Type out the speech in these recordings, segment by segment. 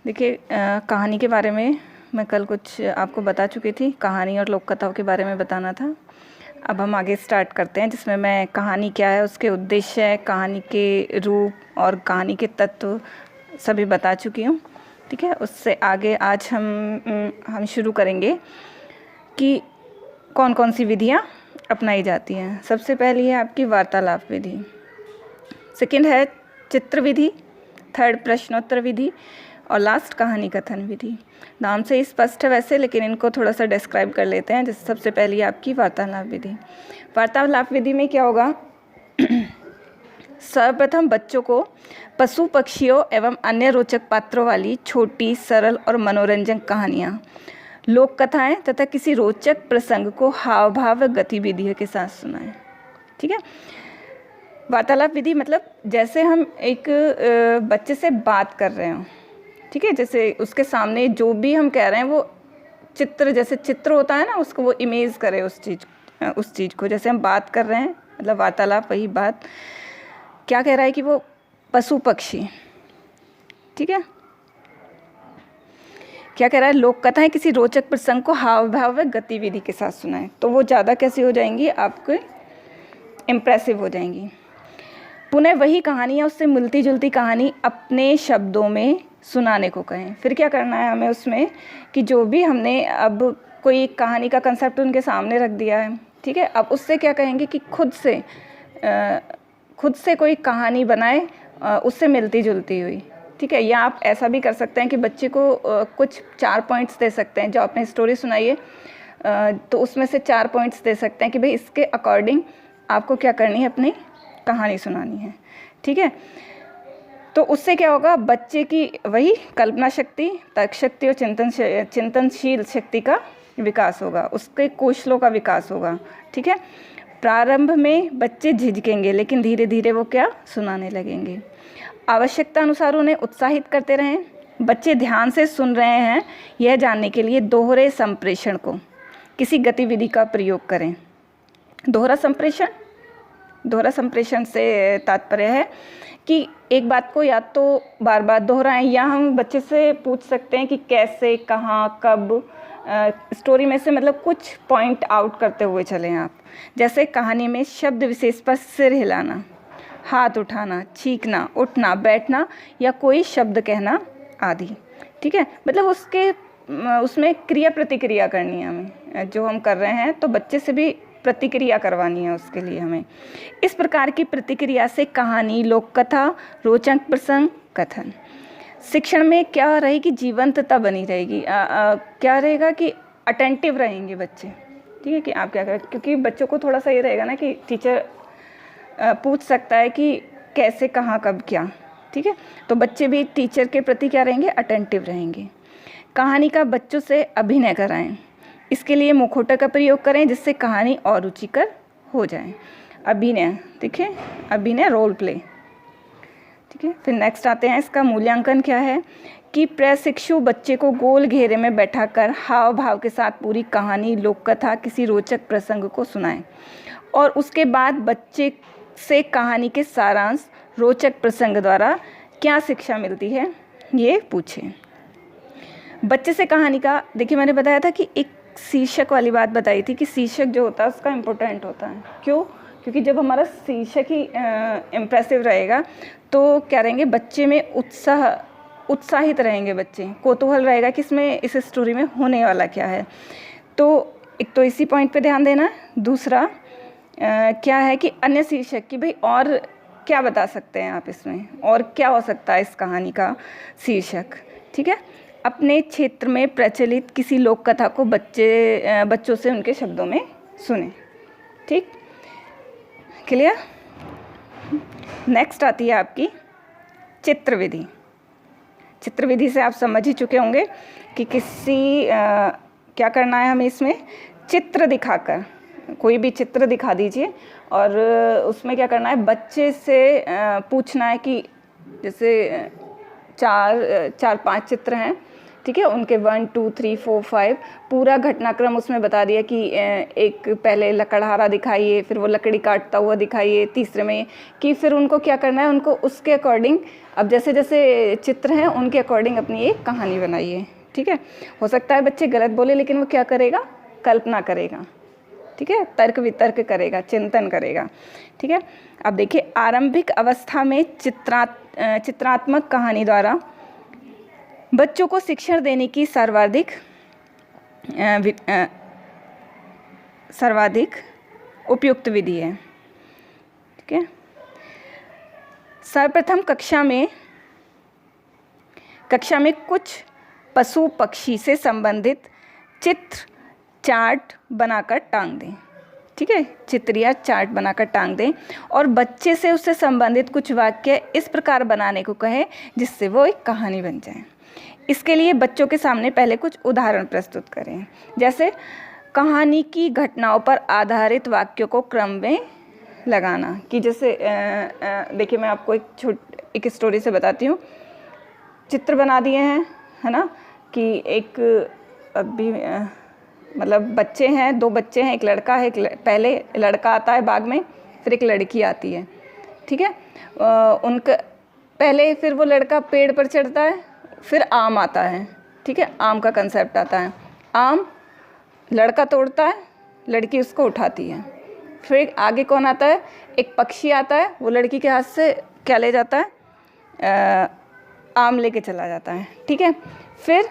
देखिए, कहानी के बारे में मैं कल कुछ आपको बता चुकी थी। कहानी और लोक कथाओं के बारे में बताना था। अब हम आगे स्टार्ट करते हैं, जिसमें मैं कहानी क्या है, उसके उद्देश्य, कहानी के रूप और कहानी के तत्व सभी बता चुकी हूँ। ठीक है, उससे आगे आज हम शुरू करेंगे कि कौन कौन सी विधियाँ अपनाई जाती हैं। सबसे पहली है आपकी वार्तालाप विधि, सेकंड है चित्र विधि, थर्ड प्रश्नोत्तर विधि और लास्ट कहानी कथन विधि। नाम से ही स्पष्ट है वैसे, लेकिन इनको थोड़ा सा डिस्क्राइब कर लेते हैं। जैसे सबसे पहली आपकी वार्तालाप विधि। वार्तालाप विधि में क्या होगा, सर्वप्रथम बच्चों को पशु पक्षियों एवं अन्य रोचक पात्रों वाली छोटी, सरल और मनोरंजक कहानियाँ, लोक कथाएँ तथा किसी रोचक प्रसंग को हाव भाव गतिविधियों के साथ सुनाएं। ठीक है, वार्तालाप विधि मतलब जैसे हम एक बच्चे से बात कर रहे हों। ठीक है, जैसे उसके सामने जो भी हम कह रहे हैं वो चित्र, जैसे चित्र होता है ना, उसको वो इमेज करे उस चीज़ को। जैसे हम बात कर रहे हैं, मतलब वार्तालाप वही बात। क्या कह रहा है कि वो पशु पक्षी, ठीक है, क्या कह रहा है, लोक कथाएं किसी रोचक प्रसंग को हाव भाव गतिविधि के साथ सुनाएं, तो वो ज़्यादा कैसी हो जाएंगी, आपको इम्प्रेसिव हो जाएंगी। पुनः वही कहानी या उससे मिलती जुलती कहानी अपने शब्दों में सुनाने को कहें। फिर क्या करना है हमें उसमें कि जो भी हमने अब कोई कहानी का कंसेप्ट उनके सामने रख दिया है, ठीक है, अब उससे क्या कहेंगे कि खुद से कोई कहानी बनाए उससे मिलती जुलती हुई। ठीक है, या आप ऐसा भी कर सकते हैं कि बच्चे को कुछ 4 पॉइंट्स दे सकते हैं। जो आपने स्टोरी सुनाई है तो उसमें से 4 पॉइंट्स दे सकते हैं कि भाई इसके अकॉर्डिंग आपको क्या करनी है, अपनी कहानी सुनानी है। ठीक है, तो उससे क्या होगा, बच्चे की वही कल्पना शक्ति, तर्क शक्ति और चिंतनशील शक्ति का विकास होगा, उसके कौशलों का विकास होगा। ठीक है, प्रारंभ में बच्चे झिझकेंगे, लेकिन धीरे धीरे वो क्या सुनाने लगेंगे। आवश्यकता अनुसार उन्हें उत्साहित करते रहें। बच्चे ध्यान से सुन रहे हैं यह जानने के लिए दोहरे संप्रेषण को, किसी गतिविधि का प्रयोग करें। दोहरा संप्रेषण से तात्पर्य है कि एक बात को या तो बार बार दोहराएं, या हम बच्चे से पूछ सकते हैं कि कैसे, कहाँ, कब, स्टोरी में से मतलब कुछ पॉइंट आउट करते हुए चलें आप। जैसे कहानी में शब्द विशेष पर सिर हिलाना, हाथ उठाना, चीखना, उठना, बैठना या कोई शब्द कहना आदि। ठीक है, मतलब उसमें क्रिया प्रतिक्रिया करनी है हमें, जो हम कर रहे हैं तो बच्चे से भी प्रतिक्रिया करवानी है उसके लिए हमें। इस प्रकार की प्रतिक्रिया से कहानी, लोक कथा, रोचक प्रसंग, कथन, शिक्षण में क्या रहेगी, जीवंतता बनी रहेगी। क्या रहेगा कि अटेंटिव रहेंगे बच्चे। ठीक है, कि आप क्या करें, क्योंकि बच्चों को थोड़ा सा ये रहेगा ना कि टीचर पूछ सकता है कि कैसे, कहाँ, कब, क्या। ठीक है, तो बच्चे भी टीचर के प्रति क्या रहेंगे, अटेंटिव रहेंगे। कहानी का बच्चों से अभिनय कराएं। इसके लिए मुखौटा का प्रयोग करें, जिससे कहानी और रुचिकर हो जाए। अभिनय, देखिए, अभिनय, रोल प्ले। ठीक है, फिर नेक्स्ट आते हैं, इसका मूल्यांकन क्या है कि प्रशिक्षु बच्चे को गोल घेरे में बैठाकर हाव भाव के साथ पूरी कहानी, लोक कथा, किसी रोचक प्रसंग को सुनाएं और उसके बाद बच्चे से कहानी के सारांश, रोचक प्रसंग द्वारा क्या शिक्षा मिलती है ये पूछें। बच्चे से कहानी का, देखिए मैंने बताया था कि एक शीर्षक वाली बात बताई थी कि शीर्षक जो होता है उसका इम्पोर्टेंट होता है। क्यों? क्योंकि जब हमारा शीर्षक ही इम्प्रेसिव रहेगा तो क्या रहेंगे, बच्चे में उत्साहित रहेंगे, बच्चे कौतूहल रहेगा कि इसमें, इस स्टोरी में होने वाला क्या है। तो एक तो इसी पॉइंट पे ध्यान देना है। दूसरा क्या है कि अन्य शीर्षक की, भाई और क्या बता सकते हैं आप इसमें, और क्या हो सकता है इस कहानी का शीर्षक। ठीक है, अपने क्षेत्र में प्रचलित किसी लोक कथा को बच्चों से उनके शब्दों में सुने। ठीक, क्लियर। नेक्स्ट आती है आपकी चित्र विधि। चित्र विधि से आप समझ ही चुके होंगे कि क्या करना है हमें इसमें, चित्र दिखाकर, कोई भी चित्र दिखा दीजिए और उसमें क्या करना है, बच्चे से पूछना है कि जैसे 4-5 चित्र हैं। ठीक है, उनके 1 2 3 4 5 पूरा घटनाक्रम उसमें बता दिया कि एक पहले लकड़हारा दिखाइए, फिर वो लकड़ी काटता हुआ दिखाइए, तीसरे में कि फिर उनको क्या करना है, उनको उसके अकॉर्डिंग अब जैसे जैसे चित्र हैं उनके अकॉर्डिंग अपनी एक कहानी बनाइए। ठीक है, हो सकता है बच्चे गलत बोले लेकिन वो क्या करेगा, कल्पना करेगा। ठीक है, तर्क वितर्क करेगा, चिंतन करेगा। ठीक है, अब देखिए आरंभिक अवस्था में चित्रात्मक कहानी द्वारा बच्चों को शिक्षण देने की सर्वाधिक उपयुक्त विधि है। ठीक है, सर्वप्रथम कक्षा में कुछ पशु पक्षी से संबंधित चित्र चार्ट बनाकर टांग दें। ठीक है, चित्र या चार्ट बनाकर टांग दें और बच्चे से उससे संबंधित कुछ वाक्य इस प्रकार बनाने को कहे जिससे वो एक कहानी बन जाए। इसके लिए बच्चों के सामने पहले कुछ उदाहरण प्रस्तुत करें, जैसे कहानी की घटनाओं पर आधारित वाक्यों को क्रम में लगाना। कि जैसे देखिए मैं आपको एक स्टोरी से बताती हूँ। चित्र बना दिए हैं, है ना, कि एक अभी मतलब बच्चे हैं, 2 बच्चे हैं, एक लड़का है, पहले लड़का आता है बाग में, फिर एक लड़की आती है। ठीक है, उनका पहले फिर वो लड़का पेड़ पर चढ़ता है, फिर आम आता है। ठीक है, आम का कंसेप्ट आता है। आम लड़का तोड़ता है, लड़की उसको उठाती है। फिर आगे कौन आता है, एक पक्षी आता है, वो लड़की के हाथ से क्या ले जाता है, आम लेके चला जाता है। ठीक है, फिर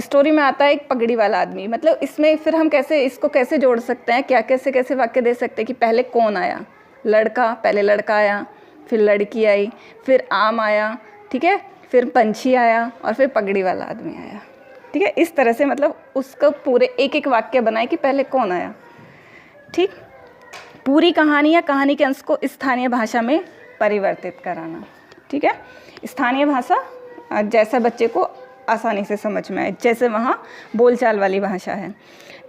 स्टोरी में आता है एक पगड़ी वाला आदमी। मतलब इसमें फिर हम इसको कैसे जोड़ सकते हैं, क्या कैसे वाक्य दे सकते हैं कि पहले कौन आया, पहले लड़का आया, फिर लड़की आई, फिर आम आया, ठीक है, फिर पंछी आया और फिर पगड़ी वाला आदमी आया। ठीक है, इस तरह से मतलब उसका पूरे एक वाक्य बनाए कि पहले कौन आया। ठीक, पूरी कहानी या कहानी के अंश को स्थानीय भाषा में परिवर्तित कराना। ठीक है, स्थानीय भाषा जैसा बच्चे को आसानी से समझ में आए, जैसे वहाँ बोलचाल वाली भाषा है।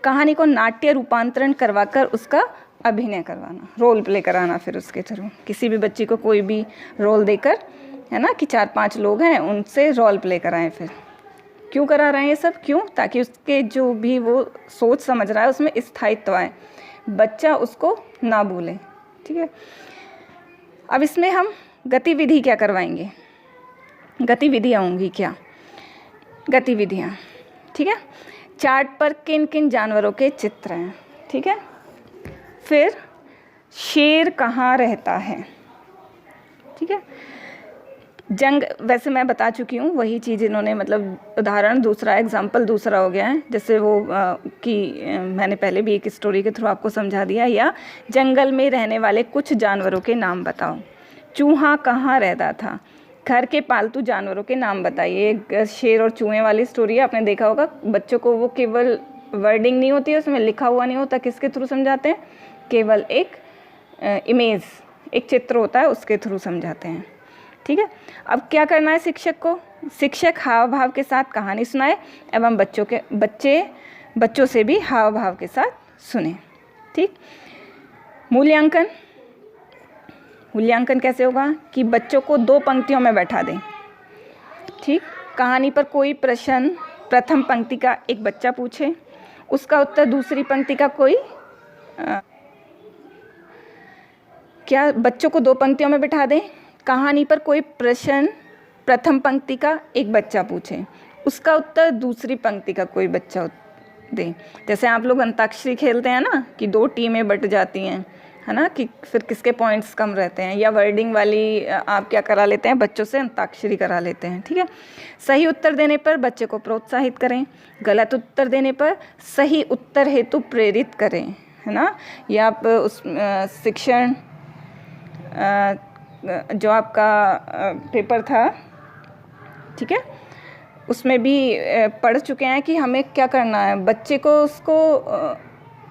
कहानी को नाट्य रूपांतरण करवाकर उसका अभिनय करवाना, रोल प्ले कराना। फिर उसके थ्रू किसी भी बच्ची को कोई भी रोल देकर, है ना, कि 4-5 लोग हैं, उनसे रोल प्ले कराएं। फिर क्यों करा रहे हैं ये सब, क्यों, ताकि उसके जो भी वो सोच समझ रहा है उसमें स्थायित्व आए, बच्चा उसको ना भूले। ठीक है, अब इसमें हम गतिविधि क्या करवाएंगे, गतिविधियाँ होंगी क्या, गतिविधियाँ। ठीक है, चार्ट पर किन किन जानवरों के चित्र हैं। ठीक है, फिर शेर कहाँ रहता है। ठीक है, वैसे मैं बता चुकी हूँ, वही चीज़ इन्होंने मतलब उदाहरण दूसरा, एग्जाम्पल दूसरा हो गया है। जैसे वो कि मैंने पहले भी एक स्टोरी के थ्रू आपको समझा दिया, या जंगल में रहने वाले कुछ जानवरों के नाम बताओ। चूहा कहाँ रहता था, घर के पालतू जानवरों के नाम बताइए। एक शेर और चूहे वाली स्टोरी है, आपने देखा होगा। बच्चों को वो केवल वर्डिंग नहीं होती है, उसमें लिखा हुआ नहीं होता, किसके थ्रू समझाते हैं, केवल एक इमेज, एक चित्र होता है, उसके थ्रू समझाते हैं। ठीक है, अब क्या करना है शिक्षक को, शिक्षक हाव भाव के साथ कहानी सुनाए एवं बच्चों से भी हाव भाव के साथ सुने। ठीक, मूल्यांकन कैसे होगा कि बच्चों को 2 पंक्तियों में बैठा दें। ठीक, कहानी पर कोई प्रश्न प्रथम पंक्ति का एक बच्चा पूछे, उसका उत्तर दूसरी पंक्ति का कोई क्या बच्चों को 2 पंक्तियों में बिठा दें। कहानी पर कोई प्रश्न प्रथम पंक्ति का एक बच्चा पूछे, उसका उत्तर दूसरी पंक्ति का कोई बच्चा दे। जैसे आप लोग अंताक्षरी खेलते हैं ना, कि 2 टीमें बट जाती हैं, है ना, कि फिर किसके पॉइंट्स कम रहते हैं, या वर्डिंग वाली आप क्या करा लेते हैं, बच्चों से अंताक्षरी करा लेते हैं। ठीक है, सही उत्तर देने पर बच्चे को प्रोत्साहित करें, गलत उत्तर देने पर सही उत्तर हेतु प्रेरित करें, है ना। या आप उस शिक्षण जो आपका पेपर था, ठीक है, उसमें भी पढ़ चुके हैं कि हमें क्या करना है, बच्चे को उसको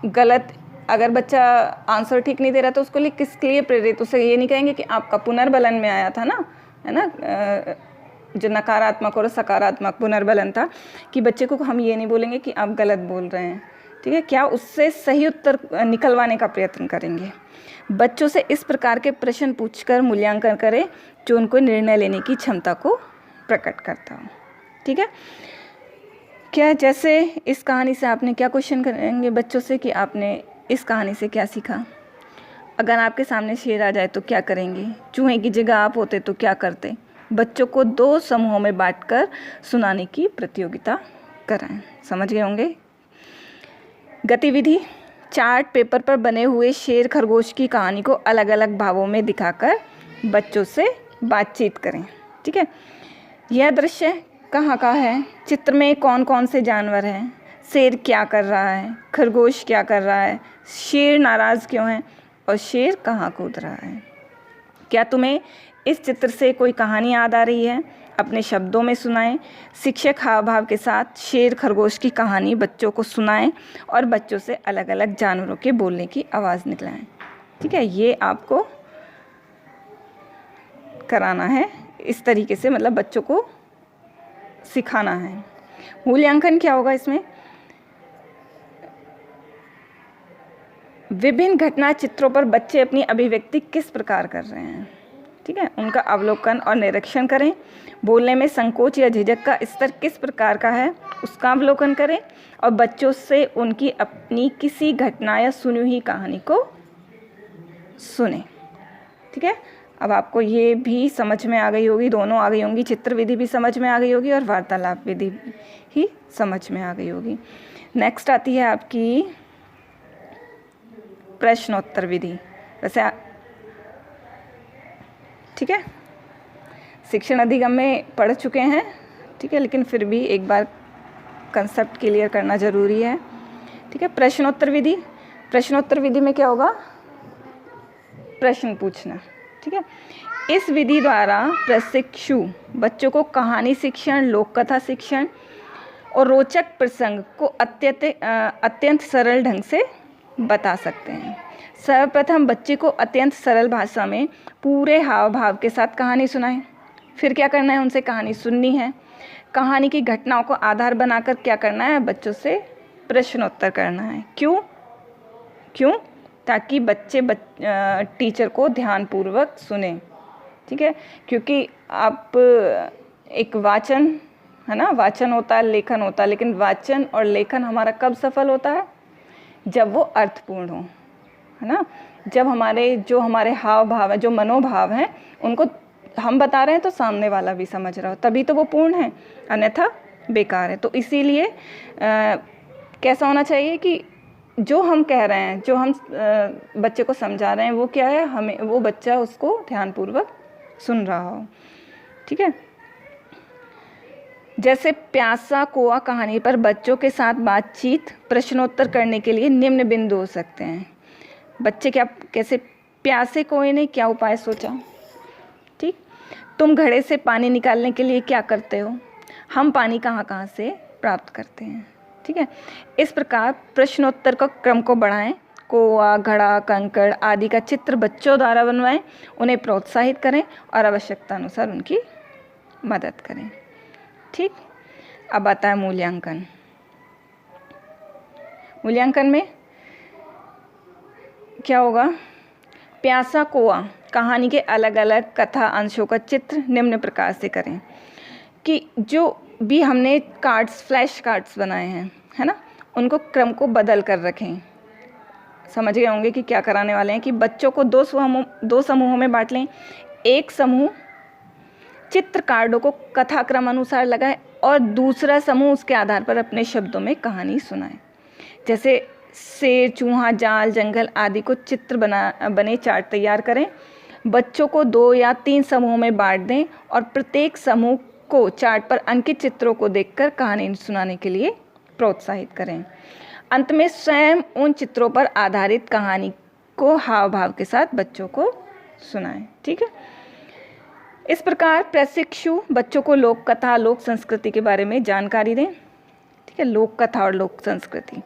गलत, अगर बच्चा आंसर ठीक नहीं दे रहा तो उसको लिए किसके लिए प्रेरित, उसे ये नहीं कहेंगे कि आपका पुनर्बलन में आया था ना, है ना, जो नकारात्मक और सकारात्मक पुनर्बलन था, कि बच्चे को हम ये नहीं बोलेंगे कि आप गलत बोल रहे हैं। ठीक है, क्या उससे सही उत्तर निकलवाने का प्रयत्न करेंगे। बच्चों से इस प्रकार के प्रश्न पूछकर मूल्यांकन करें जो उनको निर्णय लेने की क्षमता को प्रकट करता हो। ठीक है, क्या जैसे इस कहानी से आपने क्या क्वेश्चन करेंगे बच्चों से कि आपने इस कहानी से क्या सीखा? अगर आपके सामने शेर आ जाए तो क्या करेंगे? चूहे की जगह आप होते तो क्या करते? बच्चों को 2 समूहों में बांटकर सुनाने की प्रतियोगिता कराएं। समझ गए होंगे। गतिविधि: चार्ट पेपर पर बने हुए शेर खरगोश की कहानी को अलग अलग भावों में दिखाकर बच्चों से बातचीत करें। ठीक है। यह दृश्य कहाँ का है? चित्र में कौन कौन से जानवर हैं? शेर क्या कर रहा है? खरगोश क्या कर रहा है? शेर नाराज़ क्यों है? और शेर कहाँ कूद रहा है? क्या तुम्हें इस चित्र से कोई कहानी याद आ रही है? अपने शब्दों में सुनाएं। शिक्षक हाव भाव के साथ शेर खरगोश की कहानी बच्चों को सुनाएं और बच्चों से अलग अलग जानवरों के बोलने की आवाज़ निकलाएं। ठीक है, ये आपको कराना है इस तरीके से, मतलब बच्चों को सिखाना है। मूल्यांकन क्या होगा इसमें? विभिन्न घटना चित्रों पर बच्चे अपनी अभिव्यक्ति किस प्रकार कर रहे हैं, ठीक है, उनका अवलोकन और निरीक्षण करें। बोलने में संकोच या झिझक का स्तर किस प्रकार का है उसका अवलोकन करें और बच्चों से उनकी अपनी किसी घटना या सुनी हुई कहानी को सुने। ठीक है, अब आपको ये भी समझ में आ गई होगी, दोनों आ गई होंगी, चित्र विधि भी समझ में आ गई होगी और वार्तालाप विधि ही समझ में आ गई होगी। नेक्स्ट आती है आपकी प्रश्नोत्तर विधि। वैसे ठीक है, शिक्षण अधिगम में पढ़ चुके हैं, ठीक है, लेकिन फिर भी एक बार कंसेप्ट क्लियर करना ज़रूरी है। ठीक है, प्रश्नोत्तर विधि। प्रश्नोत्तर विधि में क्या होगा? प्रश्न पूछना। ठीक है, इस विधि द्वारा प्रशिक्षु बच्चों को कहानी शिक्षण, लोक कथा शिक्षण और रोचक प्रसंग को अत्यंत सरल ढंग से बता सकते हैं। सर्वप्रथम बच्चे को अत्यंत सरल भाषा में पूरे हाव भाव के साथ कहानी सुनाएं। फिर क्या करना है? उनसे कहानी सुननी है। कहानी की घटनाओं को आधार बनाकर क्या करना है? बच्चों से प्रश्नोत्तर करना है। क्यों? ताकि बच्चे टीचर को ध्यानपूर्वक सुने। ठीक है, क्योंकि आप एक वाचन है ना, वाचन होता है, लेखन होता है, लेकिन वाचन और लेखन हमारा कब सफल होता है? जब वो अर्थपूर्ण हो, है ना, जब हमारे हाव भाव है, जो मनोभाव हैं, उनको हम बता रहे हैं तो सामने वाला भी समझ रहा हो, तभी तो वो पूर्ण है, अन्यथा बेकार है। तो इसीलिए कैसा होना चाहिए कि जो हम कह रहे हैं, जो हम बच्चे को समझा रहे हैं, वो क्या है, हमें वो बच्चा उसको ध्यानपूर्वक सुन रहा हो। ठीक है, जैसे प्यासा कौआ कहानी पर बच्चों के साथ बातचीत प्रश्नोत्तर करने के लिए निम्न बिंदु हो सकते हैं। बच्चे कैसे प्यासे कौए ने क्या उपाय सोचा? ठीक, तुम घड़े से पानी निकालने के लिए क्या करते हो? हम पानी कहाँ से प्राप्त करते हैं? ठीक है, इस प्रकार प्रश्नोत्तर का क्रम को बढ़ाएं। कौआ, घड़ा, कंकड़ आदि का चित्र बच्चों द्वारा बनवाएं, उन्हें प्रोत्साहित करें और आवश्यकता अनुसार उनकी मदद करें। ठीक, अब आता है मूल्यांकन। मूल्यांकन में क्या होगा? प्यासा कौआ कहानी के अलग अलग कथा अंशों का चित्र निम्न प्रकार से करें कि जो भी हमने कार्ड्स, फ्लैश कार्ड्स बनाए हैं, है ना, उनको क्रम को बदल कर रखें। समझ गए होंगे कि क्या कराने वाले हैं कि बच्चों को 2 समूहों में बांट लें। एक समूह चित्र कार्डों को कथाक्रम अनुसार लगाए और दूसरा समूह उसके आधार पर अपने शब्दों में कहानी सुनाए। जैसे शेर, चूहा, जाल, जंगल आदि को चित्र बने चार्ट तैयार करें। बच्चों को 2 या 3 समूहों में बांट दें और प्रत्येक समूह को चार्ट पर अंकित चित्रों को देखकर कहानी सुनाने के लिए प्रोत्साहित करें। अंत में स्वयं उन चित्रों पर आधारित कहानी को हाव भाव के साथ बच्चों को सुनाएं। ठीक है, इस प्रकार प्रशिक्षु बच्चों को लोक कथा, लोक संस्कृति के बारे में जानकारी दें। ठीक है, लोक कथा और लोक संस्कृति।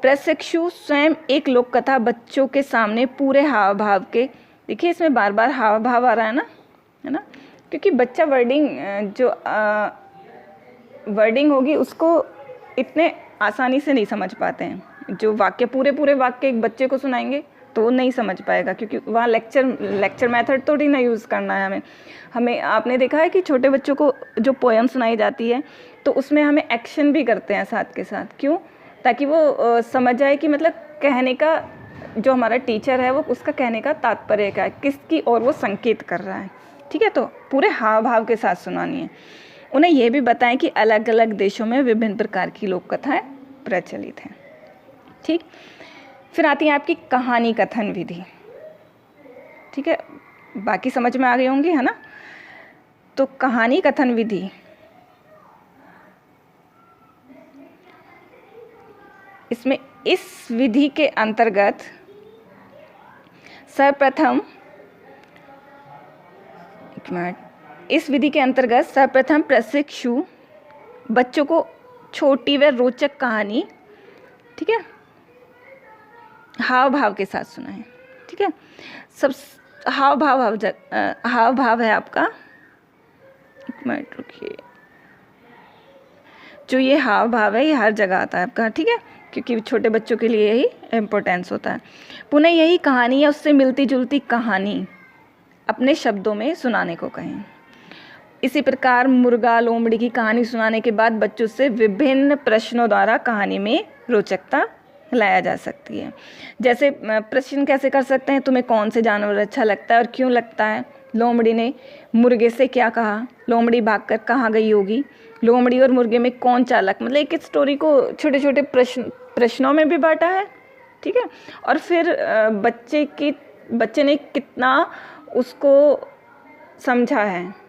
प्रशिक्षु स्वयं एक लोक कथा बच्चों के सामने पूरे हाव भाव के, देखिए इसमें बार बार हाव भाव आ रहा है ना, क्योंकि बच्चा वर्डिंग होगी उसको इतने आसानी से नहीं समझ पाते हैं। जो वाक्य पूरे वाक्य एक बच्चे को सुनाएंगे तो वो नहीं समझ पाएगा, क्योंकि वहाँ लेक्चर मेथड थोड़ी ना यूज़ करना है हमें आपने देखा है कि छोटे बच्चों को जो पोएम सुनाई जाती है तो उसमें हमें एक्शन भी करते हैं साथ के साथ। क्यों? ताकि वो समझ जाए कि मतलब कहने का जो हमारा टीचर है वो उसका कहने का तात्पर्य क्या है, किसकी और वो संकेत कर रहा है। ठीक है, तो पूरे हाव भाव के साथ सुनानी है। उन्हें यह भी बताएं कि अलग अलग देशों में विभिन्न प्रकार की लोक कथाएं प्रचलित हैं। ठीक, फिर आती है आपकी कहानी कथन विधि। ठीक है, बाकी समझ में आ गई होंगी, है ना। तो कहानी कथन विधि इसमें इस विधि के अंतर्गत सर्वप्रथम प्रशिक्षु बच्चों को छोटी व रोचक कहानी, ठीक है, हाव भाव के साथ सुनाएं। ठीक है, सब हाव भाव है आपका, एक मिनट रुकिए, जो ये हाव भाव है ये हर जगह आता है आपका। ठीक है, क्योंकि छोटे बच्चों के लिए यही इम्पोर्टेंस होता है। पुनः यही कहानी या उससे मिलती जुलती कहानी अपने शब्दों में सुनाने को कहें। इसी प्रकार मुर्गा लोमड़ी की कहानी सुनाने के बाद बच्चों से विभिन्न प्रश्नों द्वारा कहानी में रोचकता लाया जा सकती है। जैसे प्रश्न कैसे कर सकते हैं, तुम्हें कौन से जानवर अच्छा लगता है और क्यों लगता है? लोमड़ी ने मुर्गे से क्या कहा? लोमड़ी भागकर कहाँ गई होगी? लोमड़ी और मुर्गे में कौन चालाक? मतलब एक स्टोरी को छोटे छोटे प्रश्नों में भी बांटा है। ठीक है, और फिर बच्चे ने कितना उसको समझा है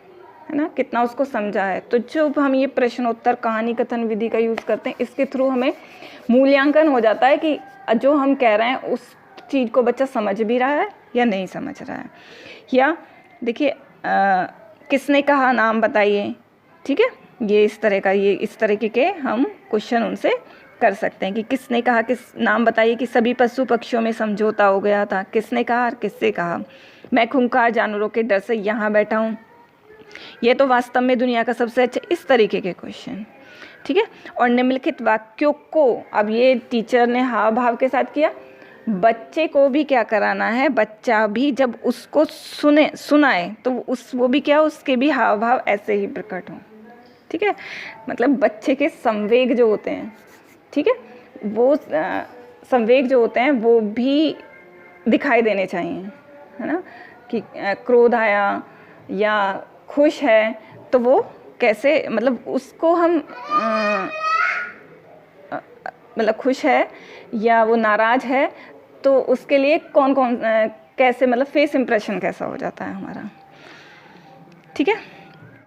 ना, कितना उसको समझा है। तो जब हम ये प्रश्नोत्तर कहानी कथन विधि का यूज़ करते हैं, इसके थ्रू हमें मूल्यांकन हो जाता है कि जो हम कह रहे हैं उस चीज़ को बच्चा समझ भी रहा है या नहीं समझ रहा है। या देखिए, किसने कहा, नाम बताइए। ठीक है, ये इस तरीके के हम क्वेश्चन उनसे कर सकते हैं कि किसने कहा, नाम बताइए कि सभी पशु पक्षियों में समझौता हो गया था। किसने कहा और किससे कहा? मैं खूंखार जानवरों के डर से यहाँ बैठा हूँ, ये तो वास्तव में दुनिया का सबसे अच्छा, इस तरीके के क्वेश्चन। ठीक है, और निम्नलिखित वाक्यों को, अब ये टीचर ने हाव भाव के साथ किया, बच्चे को भी क्या कराना है, बच्चा भी जब उसको सुनाए तो वो भी क्या, उसके भी हाव भाव ऐसे ही प्रकट हों। ठीक है, मतलब बच्चे के संवेग जो होते हैं, ठीक है, वो संवेग जो होते हैं वो भी दिखाई देने चाहिए, है ना। कि क्रोध आया या खुश है तो वो कैसे, मतलब उसको हम मतलब खुश है या वो नाराज़ है तो उसके लिए कौन कैसे, मतलब फेस इंप्रेशन कैसा हो जाता है हमारा। ठीक है।